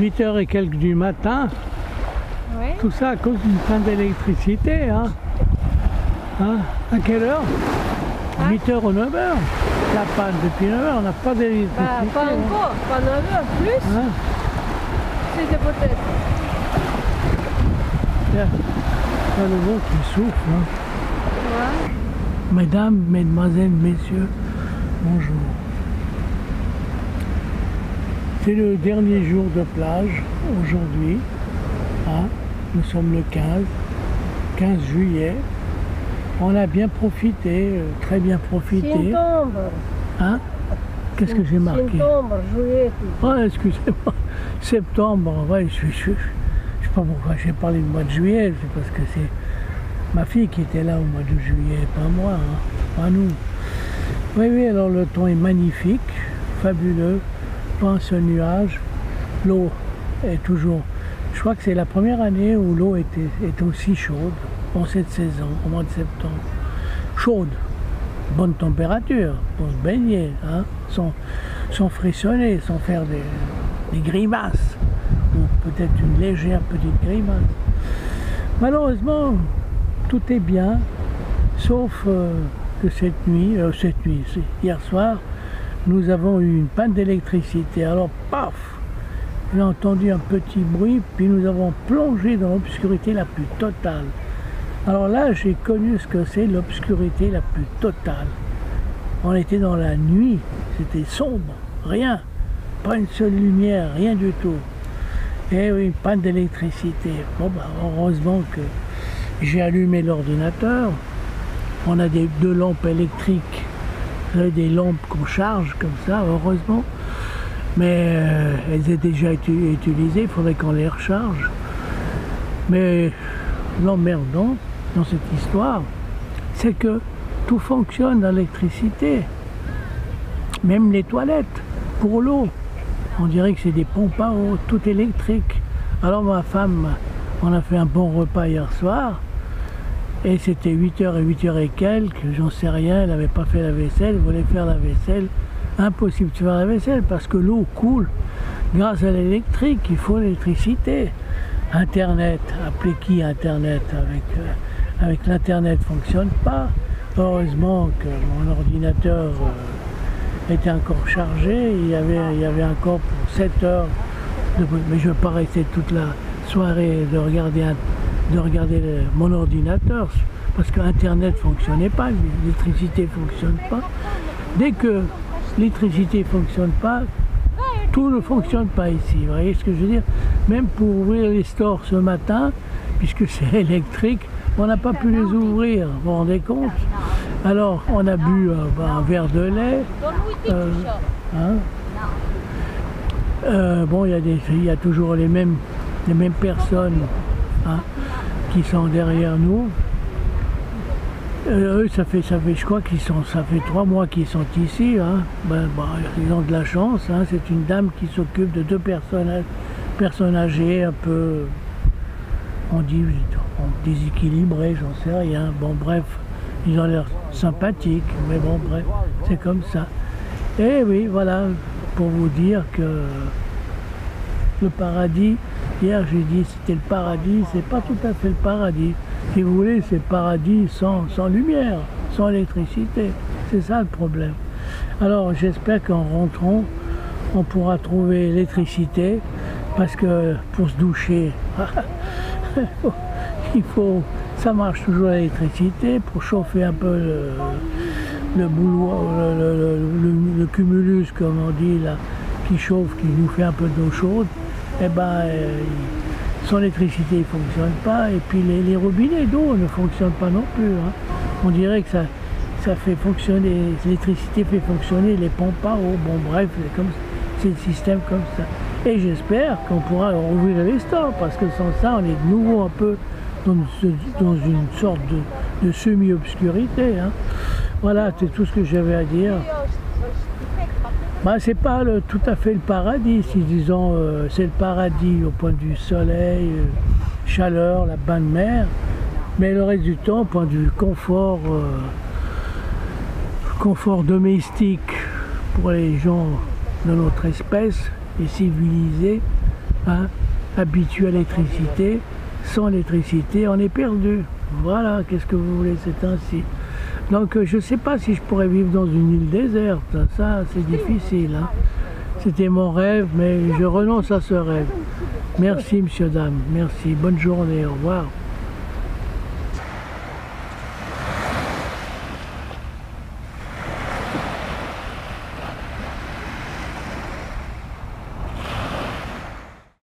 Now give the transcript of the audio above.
8 heures et quelques du matin. Ouais. Tout ça à cause d'une panne d'électricité. Hein. À quelle heure? 8 heures ou 9 heures. La panne depuis 9 heures, on n'a pas d'électricité. Bah, pas encore, pas 9 heures, plus. Hein. C'était peut-être. Il y a le vent qui souffle. Hein. Ouais. Mesdames, mesdemoiselles, messieurs, bonjour. C'est le dernier jour de plage aujourd'hui. Hein. Nous sommes le 15 juillet. On a bien profité, très bien profité. Septembre. Hein? Qu'est-ce que j'ai marqué? Septembre, juillet. Oh, excusez-moi. Septembre, ouais, je sais pas pourquoi j'ai parlé du mois de juillet, c'est parce que c'est ma fille qui était là au mois de juillet, pas moi, hein, pas nous. Oui, oui, alors le temps est magnifique, fabuleux, pas un seul nuage. L'eau est toujours... Je crois que c'est la première année où l'eau est aussi chaude, en cette saison, au mois de septembre. Chaude, bonne température pour se baigner, hein, sans frissonner, sans faire des grimaces, ou peut-être une légère petite grimace. Malheureusement, tout est bien, sauf que cette nuit, hier soir, nous avons eu une panne d'électricité. Alors, paf, j'ai entendu un petit bruit, puis nous avons plongé dans l'obscurité la plus totale. Alors là, j'ai connu ce que c'est l'obscurité la plus totale. On était dans la nuit, c'était sombre, rien, pas une seule lumière, rien du tout. Et oui, panne d'électricité. Bon, bah, heureusement que j'ai allumé l'ordinateur. On a deux lampes électriques, des lampes qu'on charge comme ça, heureusement. Mais elles étaient déjà utilisées, il faudrait qu'on les recharge. Mais l'emmerdant dans cette histoire, c'est que tout fonctionne à l'électricité. Même les toilettes, pour l'eau. On dirait que c'est des pompes à eau, tout électrique. Alors ma femme, on a fait un bon repas hier soir. Et c'était 8h et 8h et quelques, j'en sais rien, elle n'avait pas fait la vaisselle, elle voulait faire la vaisselle. Impossible de faire la vaisselle parce que l'eau coule grâce à l'électrique, il faut l'électricité. Internet, appelez qui Internet? Avec l'Internet ne fonctionne pas. Heureusement que mon ordinateur était encore chargé, il y avait encore pour 7 heures, mais je ne veux pas rester toute la soirée de regarder mon ordinateur parce que Internet ne fonctionnait pas, l'électricité ne fonctionne pas. Dès que l'électricité ne fonctionne pas, tout ne fonctionne pas ici, vous voyez ce que je veux dire? Même pour ouvrir les stores ce matin, puisque c'est électrique, on n'a pas pu les ouvrir, vous vous rendez compte? Alors, on a bu un verre de lait. Bon, il y a toujours les mêmes personnes, hein, qui sont derrière nous. Eux, ça fait, je crois ça fait 3 mois qu'ils sont ici. Hein. Ils ont de la chance. Hein. C'est une dame qui s'occupe de 2 personnes âgées, un peu, on dit, déséquilibrées, j'en sais rien. Bon, bref, ils ont l'air sympathiques, mais bon, bref, c'est comme ça. Et oui, voilà, pour vous dire que le paradis, hier j'ai dit c'était le paradis, c'est pas tout à fait le paradis. Si vous voulez, c'est le paradis sans lumière, sans électricité. C'est ça le problème. Alors j'espère qu'en rentrant, on pourra trouver l'électricité, parce que pour se doucher, ça marche toujours l'électricité, pour chauffer un peu le cumulus, comme on dit, là, qui chauffe, qui nous fait un peu d'eau chaude, et ben, sans l'électricité, il ne fonctionne pas, et puis les robinets d'eau ne fonctionnent pas non plus. Hein. On dirait que ça fait fonctionner, l'électricité fait fonctionner les pompes à eau. Bon, bref, c'est le système comme ça. Et j'espère qu'on pourra rouvrir les stores, parce que sans ça, on est de nouveau un peu dans une sorte de semi-obscurité. Hein. Voilà, c'est tout ce que j'avais à dire. C'est pas tout à fait le paradis, si disons, c'est le paradis au point de vue soleil, chaleur, la bain de mer, mais le reste du temps, au point de vue confort domestique pour les gens de notre espèce et civilisés, hein, habitué à l'électricité. Sans électricité, on est perdu. Voilà, qu'est-ce que vous voulez, c'est ainsi. Donc je ne sais pas si je pourrais vivre dans une île déserte, ça c'est difficile. Hein. C'était mon rêve, mais je renonce à ce rêve. Merci, monsieur, dame, merci. Bonne journée, au revoir.